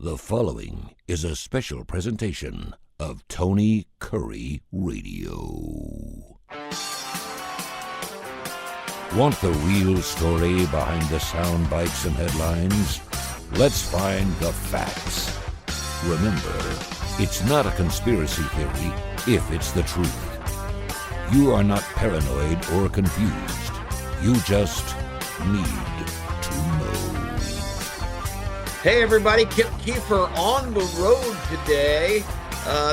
The following is a special presentation of Tony Kurre Radio. Want the real story behind the sound bites and headlines? Let's find the facts. Remember, it's not a conspiracy theory if it's the truth. You are not paranoid or confused. You just need to know. Hey everybody, Kip Kiefer on the road today.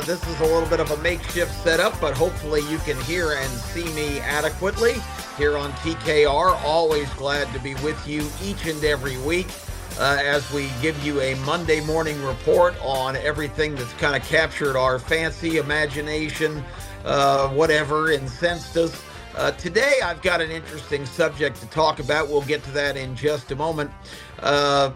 This is a little bit of a makeshift setup, but hopefully you can hear and see me adequately here on TKR. Always glad to be with you each and every week as we give you a Monday morning report on everything that's kind of captured our fancy imagination, whatever incensed us. Today, I've got an interesting subject to talk about. We'll get to that in just a moment.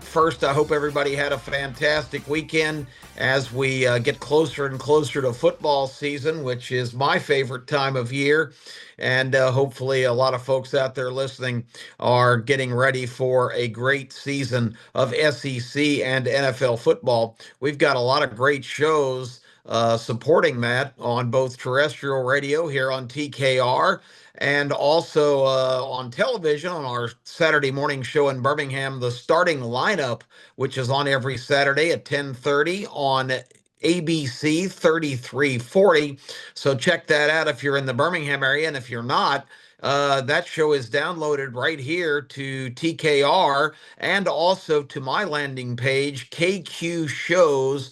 First, I hope everybody had a fantastic weekend as we get closer and closer to football season, which is my favorite time of year. And hopefully a lot of folks out there listening are getting ready for a great season of SEC and NFL football. We've got a lot of great shows supporting that on both terrestrial radio here on TKR and also on television on our Saturday morning show in Birmingham, The Starting Lineup, which is on every Saturday at 10:30 on ABC 3340. So check that out if you're in the Birmingham area. And if you're not, that show is downloaded right here to TKR and also to my landing page, kqshows.com,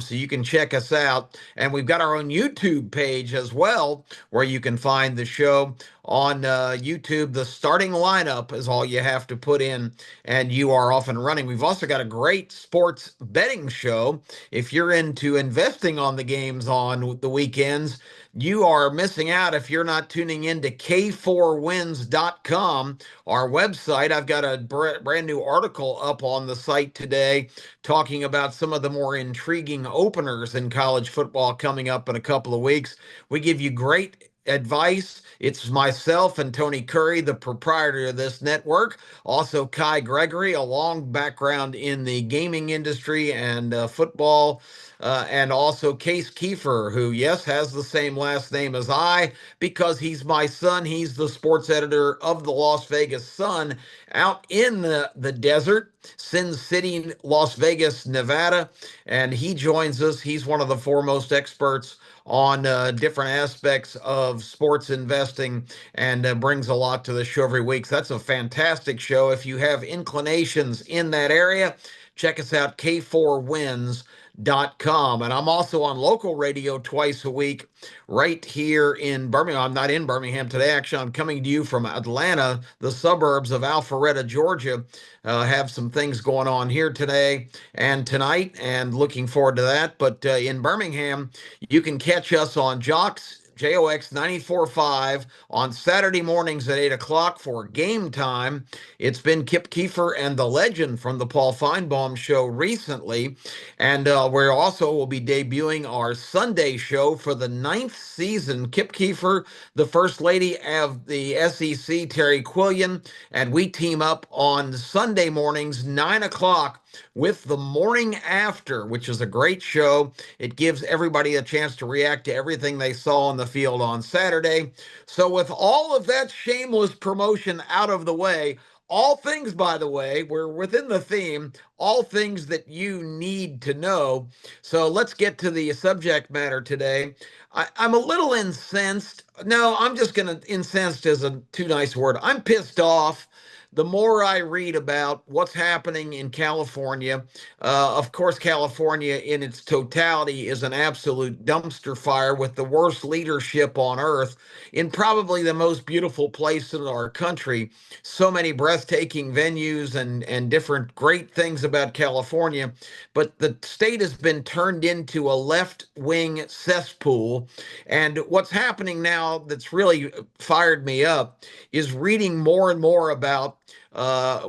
so you can check us out. And we've got our own YouTube page as well, where you can find the show on YouTube. The Starting Lineup is all you have to put in, and you are off and running. We've also got a great sports betting show. If you're into investing on the games on the weekends, you are missing out if you're not tuning in to k4wins.com, our website. I've got a brand new article up on the site today talking about some of the more intriguing openers in college football coming up in a couple of weeks. We give you great advice. It's myself and Tony Kurre, the proprietor of this network. Also Kai Gregory, a long background in the gaming industry and football. And also Case Kiefer, who, yes, has the same last name as I because he's my son. He's the sports editor of the Las Vegas Sun out in the desert, Sin City, Las Vegas, Nevada. And he joins us. He's one of the foremost experts on different aspects of sports investing and brings a lot to the show every week. So that's a fantastic show. If you have inclinations in that area, check us out, k4wins.com. And I'm also on local radio twice a week right here in Birmingham. I'm not in Birmingham today. Actually, I'm coming to you from Atlanta, the suburbs of Alpharetta, Georgia. Have some things going on here today and tonight, and looking forward to that. But in Birmingham, you can catch us on JOX 94.5 on Saturday mornings at 8 o'clock for Game Time. It's been Kip Kiefer and the legend from the Paul Feinbaum Show recently. And we also will be debuting our Sunday show for the 9th season. Kip Kiefer, the First Lady of the SEC, Terry Quillian, and we team up on Sunday mornings, 9 o'clock, with The Morning After, which is a great show. It gives everybody a chance to react to everything they saw on the field on Saturday. So with all of that shameless promotion out of the way, all things, by the way, we're within the theme, all things that you need to know. So let's get to the subject matter today. I'm a little incensed. No, I'm just going to, incensed is a too nice word. I'm pissed off. The more I read about what's happening in California, of course, California in its totality is an absolute dumpster fire with the worst leadership on earth in probably the most beautiful place in our country. So many breathtaking venues and different great things about California, but the state has been turned into a left-wing cesspool. And what's happening now that's really fired me up is reading more and more about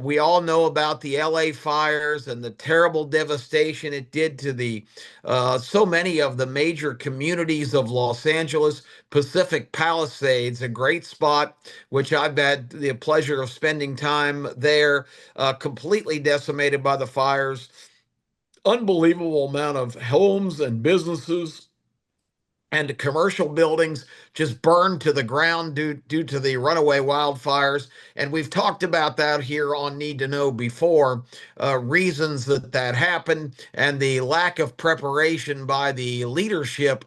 we all know about the LA fires and the terrible devastation it did to the so many of the major communities of Los Angeles. Pacific Palisades, a great spot, which I've had the pleasure of spending time there, completely decimated by the fires. unbelievable amount of homes and businesses and commercial buildings just burned to the ground due to the runaway wildfires. And we've talked about that here on Need to Know before, reasons that that happened and the lack of preparation by the leadership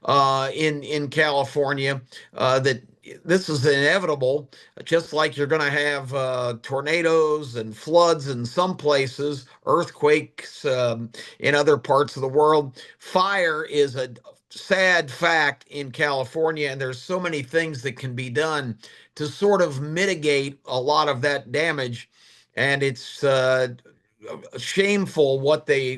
in California, that this is inevitable, just like you're going to have tornadoes and floods in some places, earthquakes in other parts of the world. Fire is a sad fact in California, and there's so many things that can be done to sort of mitigate a lot of that damage. And it's shameful what they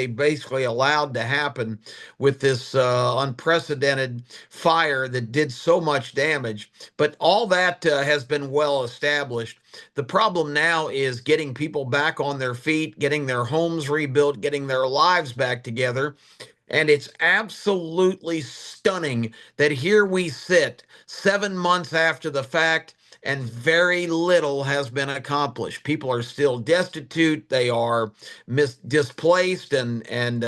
basically allowed to happen with this unprecedented fire that did so much damage. But all that has been well established. The problem now is getting people back on their feet, getting their homes rebuilt, getting their lives back together. And it's absolutely stunning that here we sit 7 months after the fact and very little has been accomplished. People are still destitute. They are displaced and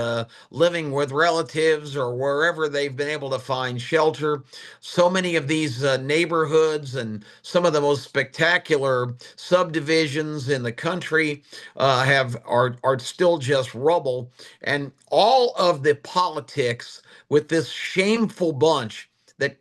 living with relatives or wherever they've been able to find shelter. So many of these neighborhoods and some of the most spectacular subdivisions in the country are still just rubble. And all of the politics with this shameful bunch that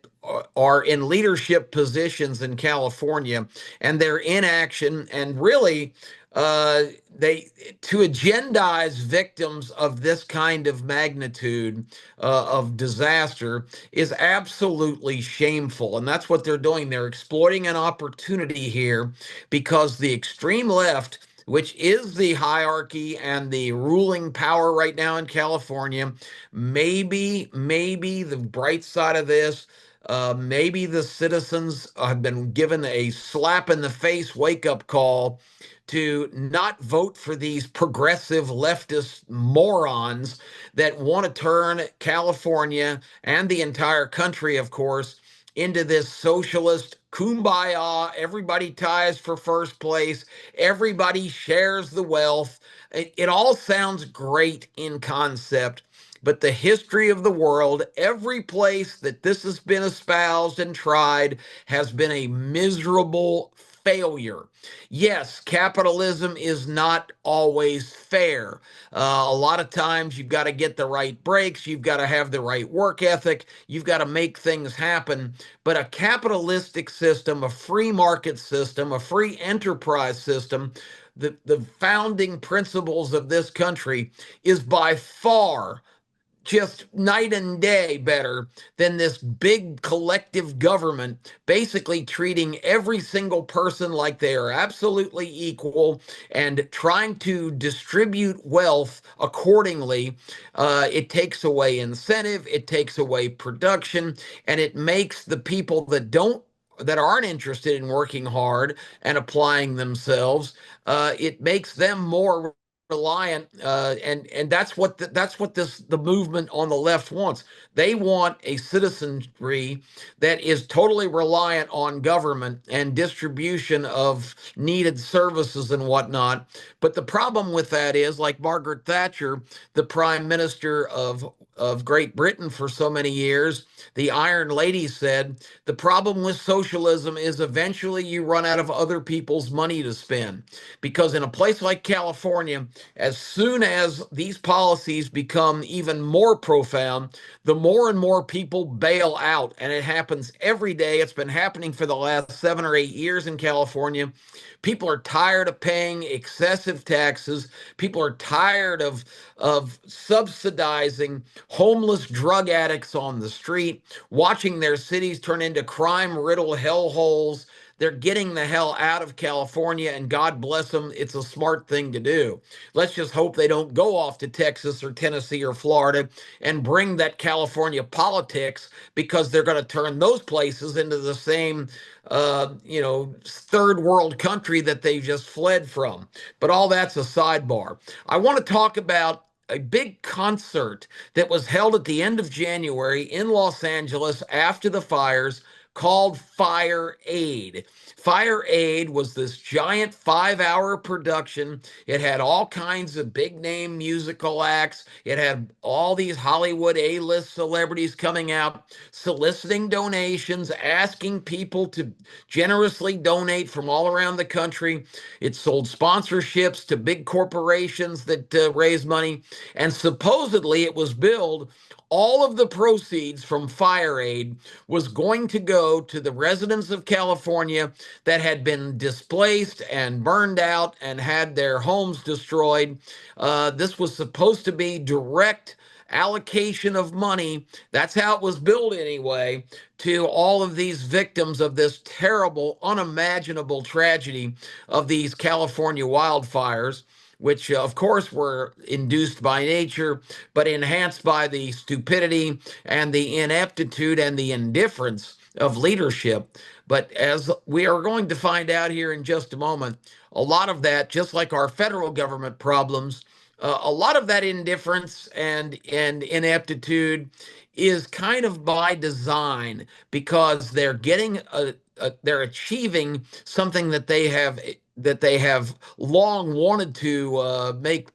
are in leadership positions in California and their inaction and really they to agendize victims of this kind of magnitude of disaster is absolutely shameful. And that's what they're doing. They're exploiting an opportunity here because the extreme left, which is the hierarchy and the ruling power right now in California, maybe the bright side of this, maybe the citizens have been given a slap in the face wake up call to not vote for these progressive leftist morons that want to turn California and the entire country, of course, into this socialist kumbaya. Everybody ties for first place, everybody shares the wealth. It all sounds great in concept, but the history of the world, every place that this has been espoused and tried, has been a miserable failure. Yes, capitalism is not always fair. A lot of times you've got to get the right breaks, you've got to have the right work ethic, you've got to make things happen. But a capitalistic system, a free market system, a free enterprise system, the founding principles of this country is by far just night and day better than this big collective government basically treating every single person like they are absolutely equal and trying to distribute wealth accordingly. It takes away incentive, it takes away production, and it makes the people that aren't interested in working hard and applying themselves, it makes them more reliant, and that's what the movement on the left wants. They want a citizenry that is totally reliant on government and distribution of needed services and whatnot. But the problem with that is, like Margaret Thatcher, the prime minister of Great Britain for so many years, the Iron Lady, said the problem with socialism is eventually you run out of other people's money to spend. Because in a place like California, as soon as these policies become even more profound, the more and more people bail out. And it happens every day. It's been happening for the last 7 or 8 years in California. People are tired of paying excessive taxes. People are tired of subsidizing homeless drug addicts on the street, watching their cities turn into crime-riddled hellholes. They're getting the hell out of California, and God bless them. It's a smart thing to do. Let's just hope they don't go off to Texas or Tennessee or Florida and bring that California politics, because they're going to turn those places into the same, third world country that they just fled from. But all that's a sidebar. I want to talk about a big concert that was held at the end of January in Los Angeles after the fires, called Fire Aid. Fire Aid was this giant 5-hour production. It had all kinds of big name musical acts. It had all these Hollywood A-list celebrities coming out, soliciting donations, asking people to generously donate from all around the country. It sold sponsorships to big corporations that raise money. And supposedly it was billed, all of the proceeds from Fire Aid was going to go to the residents of California that had been displaced and burned out and had their homes destroyed. This was supposed to be direct allocation of money. That's how it was billed anyway, to all of these victims of this terrible, unimaginable tragedy of these California wildfires, which of course were induced by nature, but enhanced by the stupidity and the ineptitude and the indifference of leadership. But as we are going to find out here in just a moment, a lot of that, just like our federal government problems, a lot of that indifference and ineptitude is kind of by design, because they're getting they're achieving something that they have long wanted to make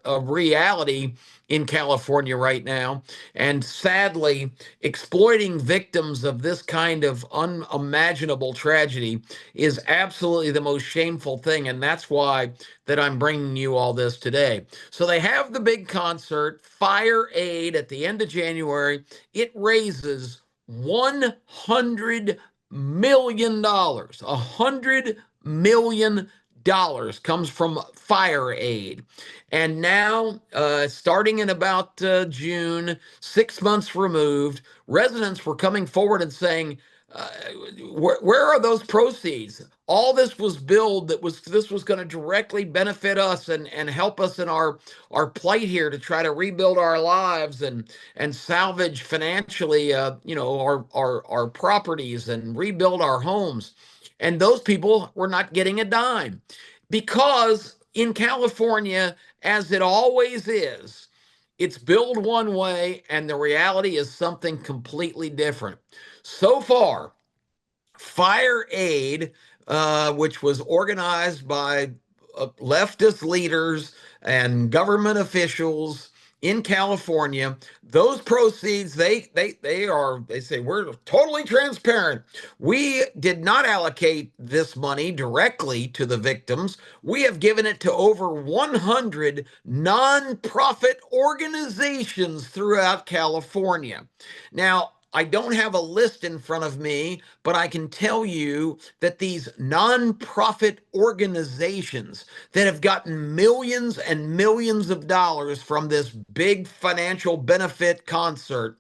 a reality in California right now. And sadly, exploiting victims of this kind of unimaginable tragedy is absolutely the most shameful thing. And that's why that I'm bringing you all this today. So they have the big concert, Fire Aid, at the end of January. It raises $100 million. $100 million comes from Fire Aid. And now, starting in about June, 6 months removed, residents were coming forward and saying, where are those proceeds? All this was billed this was going to directly benefit us and help us in our plight here to try to rebuild our lives and salvage financially, our properties and rebuild our homes. And those people were not getting a dime, because in California, as it always is, it's billed one way and the reality is something completely different. So far, Fire Aid, which was organized by leftist leaders and government officials in California, those proceeds, they say, we're totally transparent. We did not allocate this money directly to the victims. We have given it to over 100 nonprofit organizations throughout California. Now, I don't have a list in front of me, but I can tell you that these nonprofit organizations that have gotten millions and millions of dollars from this big financial benefit concert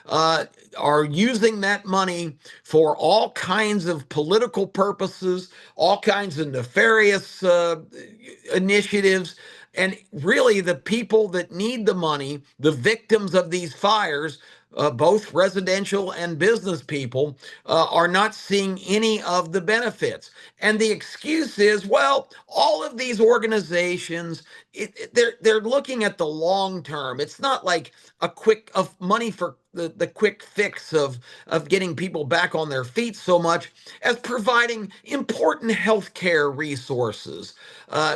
are using that money for all kinds of political purposes, all kinds of nefarious initiatives. And really, the people that need the money, the victims of these fires, both residential and business people, are not seeing any of the benefits. And the excuse is, well, all of these organizations, they're looking at the long term. It's not like of money for the quick fix of getting people back on their feet, so much as providing important healthcare resources,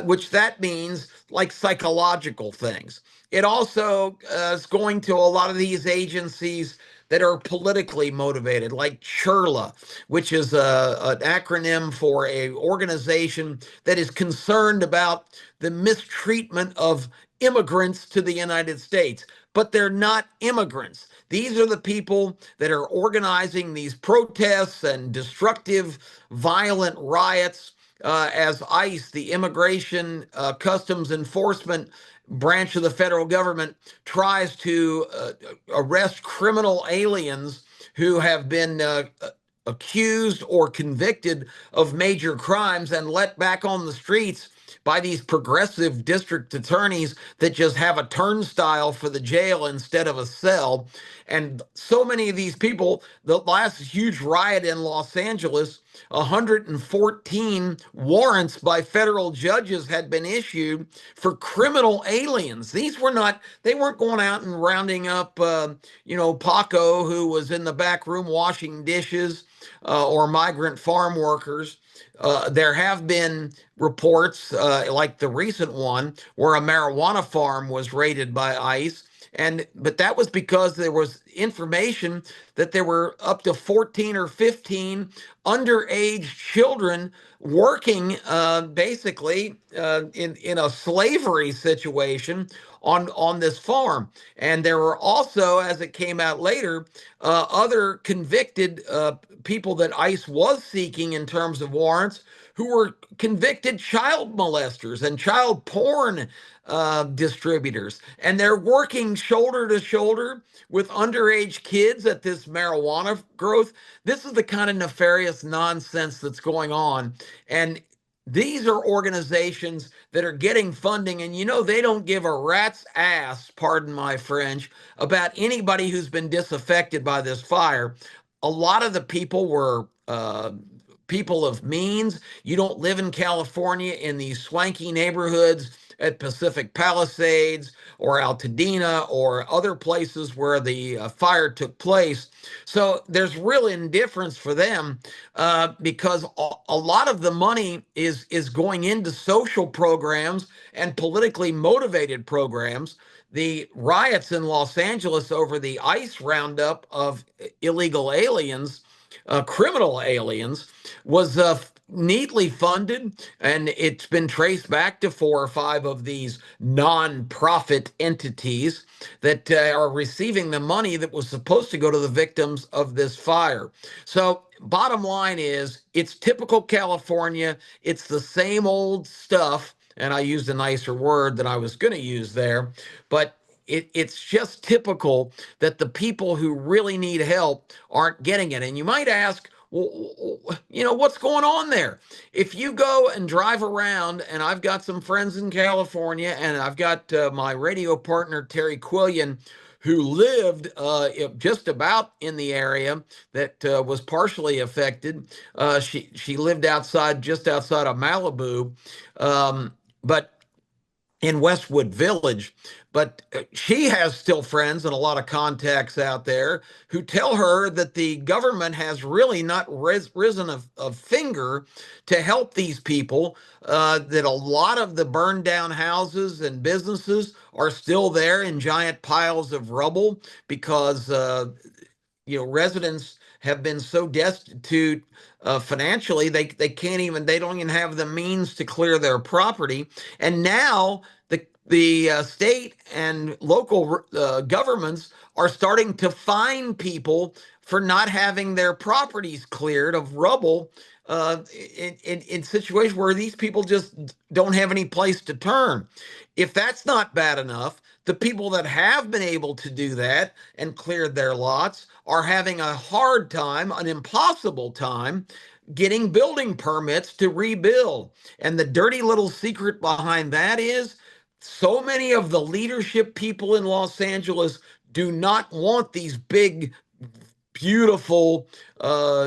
which that means like psychological things. It also is going to a lot of these agencies that are politically motivated, like CHIRLA, which is an acronym for an organization that is concerned about the mistreatment of immigrants to the United States. But they're not immigrants. These are the people that are organizing these protests and destructive, violent riots as ICE, the Immigration Customs Enforcement branch of the federal government, tries to arrest criminal aliens who have been accused or convicted of major crimes and let back on the streets by these progressive district attorneys that just have a turnstile for the jail instead of a cell. And so many of these people, the last huge riot in Los Angeles, 114 warrants by federal judges had been issued for criminal aliens. These were not, they weren't going out and rounding up, Paco, who was in the back room washing dishes, or migrant farm workers. There have been reports, like the recent one, where a marijuana farm was raided by ICE. But that was because there was information that there were up to 14 or 15 underage children working, basically, in a slavery situation on this farm. And there were also, as it came out later, other convicted people that ICE was seeking in terms of warrants, who were convicted child molesters and child porn distributors. And they're working shoulder to shoulder with underage kids at this marijuana growth. This is the kind of nefarious nonsense that's going on. And these are organizations that are getting funding, and they don't give a rat's ass, pardon my French, about anybody who's been disaffected by this fire. A lot of the people were people of means. You don't live in California in these swanky neighborhoods at Pacific Palisades or Altadena or other places where the fire took place. So there's real indifference for them, because a lot of the money is going into social programs and politically motivated programs. The riots in Los Angeles over the ICE roundup of illegal aliens, criminal aliens, was neatly funded, and it's been traced back to 4 or 5 of these non-profit entities that are receiving the money that was supposed to go to the victims of this fire. So bottom line is, it's typical California. It's the same old stuff, and I used a nicer word than I was going to use there, but it's just typical that the people who really need help aren't getting it. And you might ask, well, what's going on there? If you go and drive around, and I've got some friends in California, and I've got my radio partner, Terry Quillian, who lived just about in the area that was partially affected. She lived just outside of Malibu, but in Westwood Village. But she has still friends and a lot of contacts out there who tell her that the government has really not risen a finger to help these people, that a lot of the burned down houses and businesses are still there in giant piles of rubble because residents have been so destitute financially, they don't even have the means to clear their property. And now the state and local governments are starting to fine people for not having their properties cleared of rubble, in situations where these people just don't have any place to turn. If that's not bad enough, the people that have been able to do that and cleared their lots are having a hard time, an impossible time, getting building permits to rebuild. And the dirty little secret behind that is, so many of the leadership people in Los Angeles do not want these big, beautiful,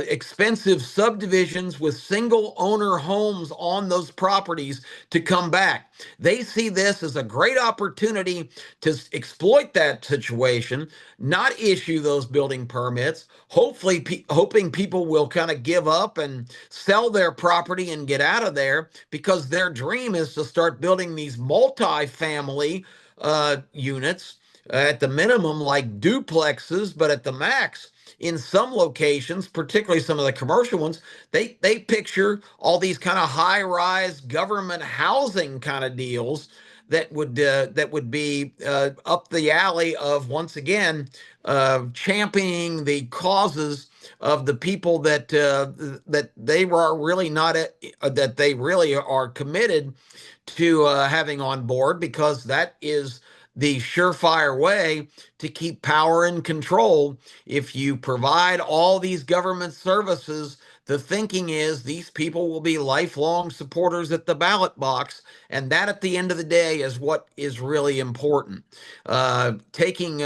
expensive subdivisions with single owner homes on those properties to come back. They see this as a great opportunity to exploit that situation, not issue those building permits, hoping people will kind of give up and sell their property and get out of there, because their dream is to start building these multi-family units, at the minimum like duplexes, but at the max, in some locations, particularly some of the commercial ones, they picture all these kind of high-rise government housing kind of deals that would be up the alley of, once again, championing the causes of the people that they were really not that they really are committed to having on board, because that is the surefire way to keep power and control. If you provide all these government services The thinking is these people will be lifelong supporters at the ballot box, and that at the end of the day is what is really important. Taking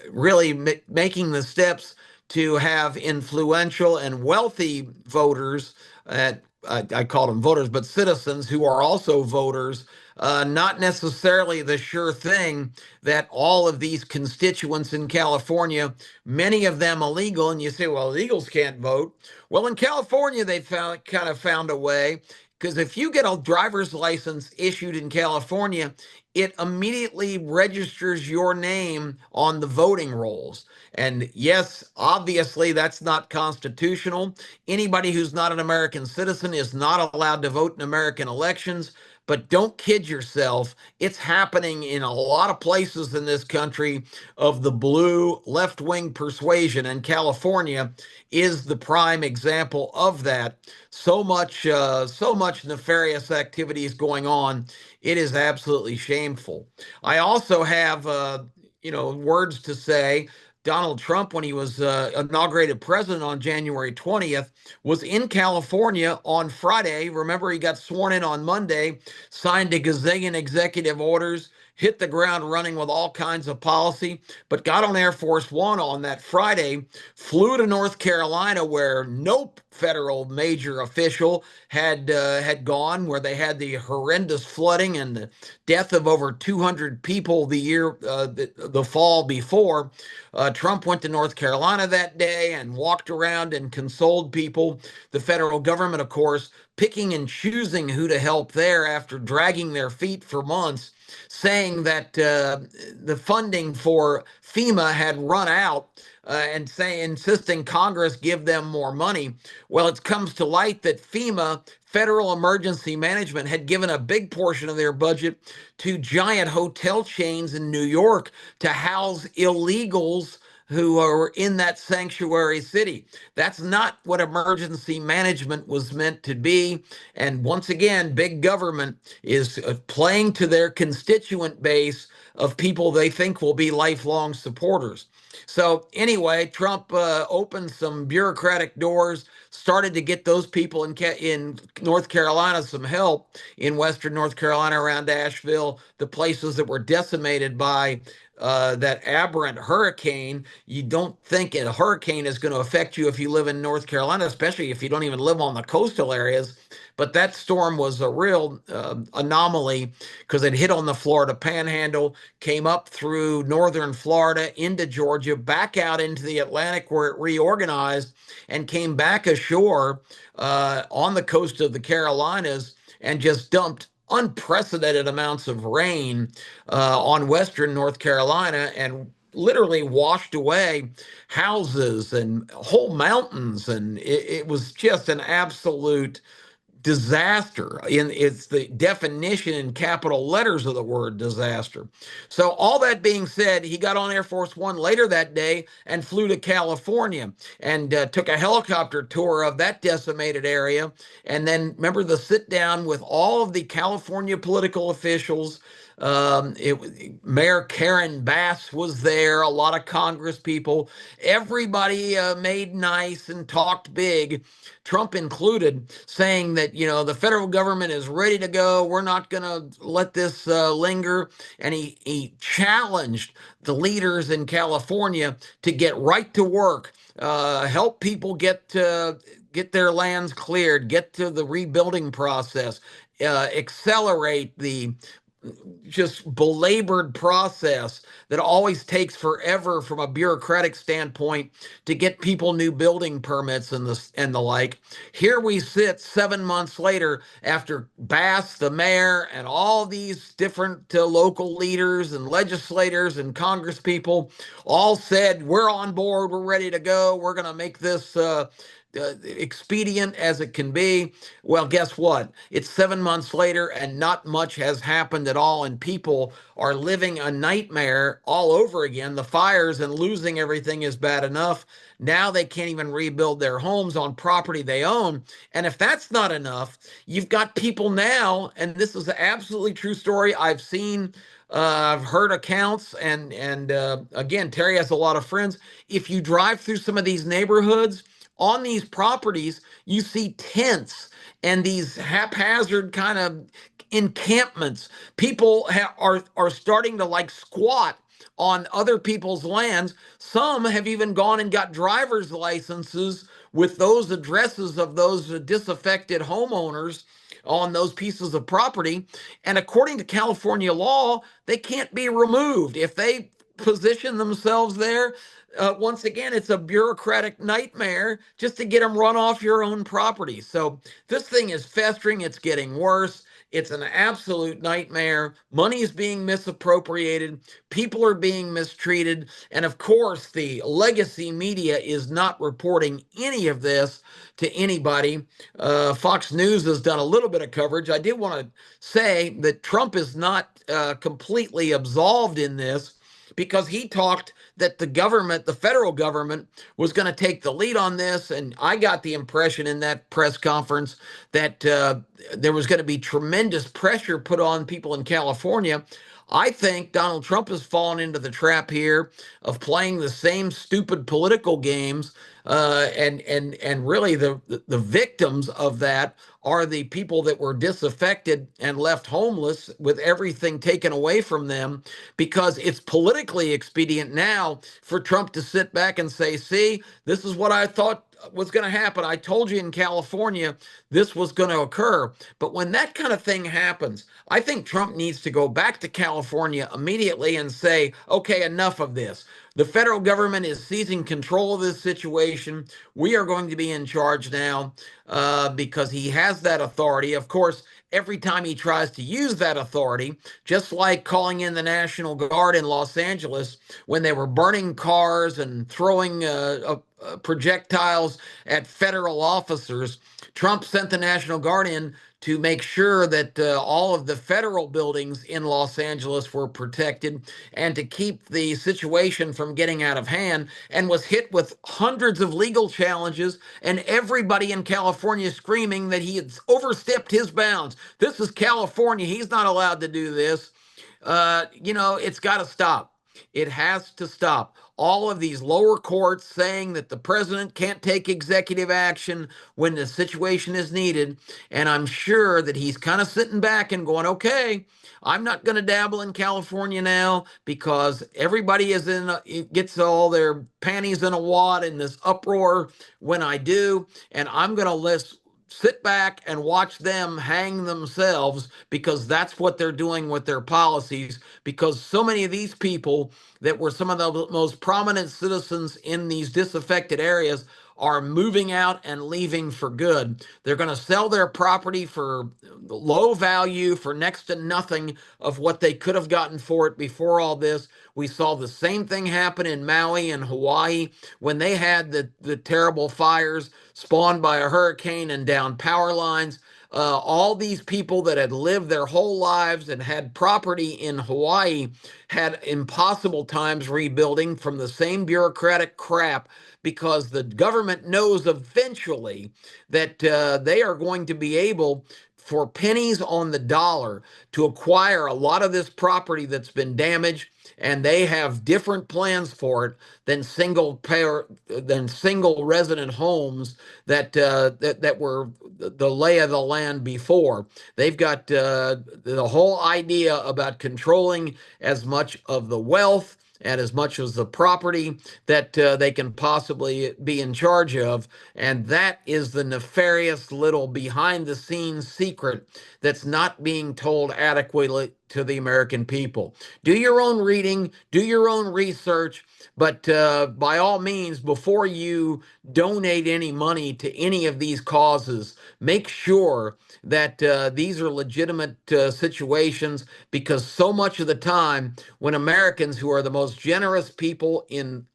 really making the steps to have influential and wealthy voters at I call them voters, but citizens who are also voters, not necessarily the sure thing that all of these constituents in California, many of them illegal, and you say, well, illegals can't vote. Well, in California, they found a way, because if you get a driver's license issued in California, it immediately registers your name on the voting rolls. And yes, obviously, that's not constitutional. Anybody who's not an American citizen is not allowed to vote in American elections. But don't kid yourself. It's happening in a lot of places in this country of the blue left wing persuasion, and California is the prime example of that. So much nefarious activities going on. It is absolutely shameful. I also have, words to say. Donald Trump, when he was inaugurated president on January 20th, was in California on Friday. Remember, he got sworn in on Monday, signed a gazillion executive orders, hit the ground running with all kinds of policy, but got on Air Force One on that Friday, flew to North Carolina, where no federal major official had gone, where they had the horrendous flooding and the death of over 200 people the fall before. Trump went to North Carolina that day and walked around and consoled people. The federal government, of course, picking and choosing who to help there after dragging their feet for months, saying that the funding for FEMA had run out, and insisting Congress give them more money. Well, it comes to light that FEMA, Federal Emergency Management, had given a big portion of their budget to giant hotel chains in New York to house illegals who are in that sanctuary city. That's not what emergency management was meant to be. And once again, big government is playing to their constituent base of people they think will be lifelong supporters. So anyway, Trump opened some bureaucratic doors, started to get those people in North Carolina some help, in Western North Carolina around Asheville, the places that were decimated by that aberrant hurricane. You don't think a hurricane is going to affect you if you live in North Carolina, especially if you don't even live on the coastal areas. But that storm was a real anomaly, because it hit on the Florida Panhandle, came up through northern Florida into Georgia, back out into the Atlantic, where it reorganized and came back ashore on the coast of the Carolinas, and just dumped unprecedented amounts of rain on Western North Carolina, and literally washed away houses and whole mountains. And it was just an absolute disaster. It's the definition in capital letters of the word disaster. So all that being said, he got on Air Force One later that day and flew to California, and took a helicopter tour of that decimated area. And then remember the sit down with all of the California political officials. Mayor Karen Bass was there, a lot of Congress people. Everybody made nice and talked big, Trump included, saying that, the federal government is ready to go. We're not going to let this linger. And he challenged the leaders in California to get right to work, help people get their lands cleared, get to the rebuilding process, accelerate the just belabored process that always takes forever from a bureaucratic standpoint to get people new building permits and the like. Here we sit 7 months later, after Bass, the mayor, and all these different local leaders and legislators and Congress people all said, we're on board, we're ready to go, we're going to make this expedient as it can be. Well, guess what? It's 7 months later, and not much has happened at all, and people are living a nightmare all over again. The fires and losing everything is bad enough. Now they can't even rebuild their homes on property they own. And if that's not enough, you've got people now, and this is an absolutely true story. I've seen, I've heard accounts, and again, Terry has a lot of friends. If you drive through some of these neighborhoods, on these properties, you see tents and these haphazard kind of encampments. People are starting to like squat on other people's lands. Some have even gone and got driver's licenses with those addresses of those disaffected homeowners on those pieces of property. And according to California law, they can't be removed. If they position themselves there, once again, it's a bureaucratic nightmare just to get them run off your own property. So this thing is festering. It's getting worse. It's an absolute nightmare. Money is being misappropriated. People are being mistreated. And of course, the legacy media is not reporting any of this to anybody. Fox News has done a little bit of coverage. I did want to say that Trump is not completely absolved in this, because he talked that the government, the federal government, was going to take the lead on this. And I got the impression in that press conference that there was going to be tremendous pressure put on people in California. I think Donald Trump has fallen into the trap here of playing the same stupid political games, and really the victims of that are the people that were disaffected and left homeless with everything taken away from them, because it's politically expedient now for Trump to sit back and say, see, this is what I thought was going to happen. I told you in California this was going to occur. But when that kind of thing happens, I think Trump needs to go back to California immediately and say, okay, enough of this. The federal government is seizing control of this situation. We are going to be in charge now, because he has that authority. Of course, every time he tries to use that authority, just like calling in the National Guard in Los Angeles when they were burning cars and throwing projectiles at federal officers, Trump sent the National Guard in to make sure that all of the federal buildings in Los Angeles were protected and to keep the situation from getting out of hand, and was hit with hundreds of legal challenges and everybody in California screaming that he had overstepped his bounds. This is California. He's not allowed to do this. It's got to stop. It has to stop. All of these lower courts saying that the president can't take executive action when the situation is needed. And I'm sure that he's kind of sitting back and going, okay, I'm not going to dabble in California now, because everybody gets all their panties in a wad in this uproar when I do. And I'm going to sit back and watch them hang themselves, because that's what they're doing with their policies, because so many of these people that were some of the most prominent citizens in these disaffected areas are moving out and leaving for good. They're going to sell their property for low value, for next to nothing of what they could have gotten for it before all this. We saw the same thing happen in Maui and Hawaii when they had the terrible fires spawned by a hurricane and down power lines. All these people that had lived their whole lives and had property in Hawaii had impossible times rebuilding from the same bureaucratic crap, because the government knows eventually that they are going to be able, for pennies on the dollar, to acquire a lot of this property that's been damaged, and they have different plans for it than single resident homes that were the lay of the land before. They've got the whole idea about controlling as much of the wealth and as much as the property that they can possibly be in charge of. And that is the nefarious little behind the scenes secret that's not being told adequately to the American people. Do your own reading, do your own research, but by all means, before you donate any money to any of these causes, make sure that these are legitimate situations, because so much of the time when Americans, who are the most generous people in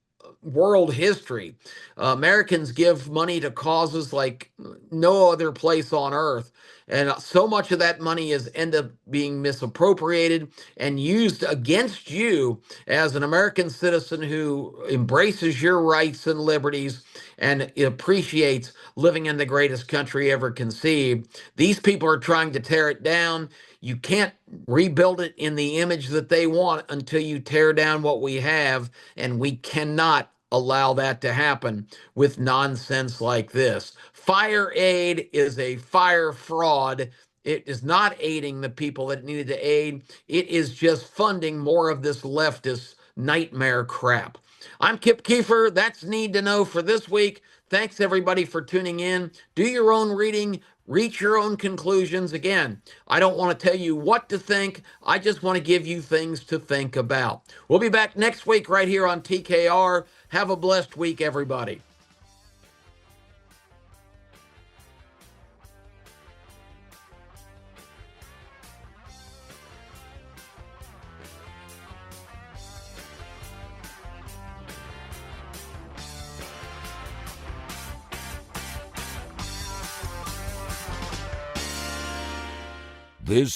world history, Americans give money to causes like no other place on earth. And so much of that money is end up being misappropriated and used against you as an American citizen who embraces your rights and liberties and appreciates living in the greatest country ever conceived. These people are trying to tear it down. You can't rebuild it in the image that they want until you tear down what we have, and we cannot allow that to happen with nonsense like this. Fire aid is a fire fraud. It is not aiding the people that needed to aid. It is just funding more of this leftist nightmare crap. I'm Kip Kiefer. That's Need to Know for this week. Thanks, everybody, for tuning in. Do your own reading, reach your own conclusions. Again, I don't want to tell you what to think. I just want to give you things to think about. We'll be back next week right here on TKR. Have a blessed week, everybody. This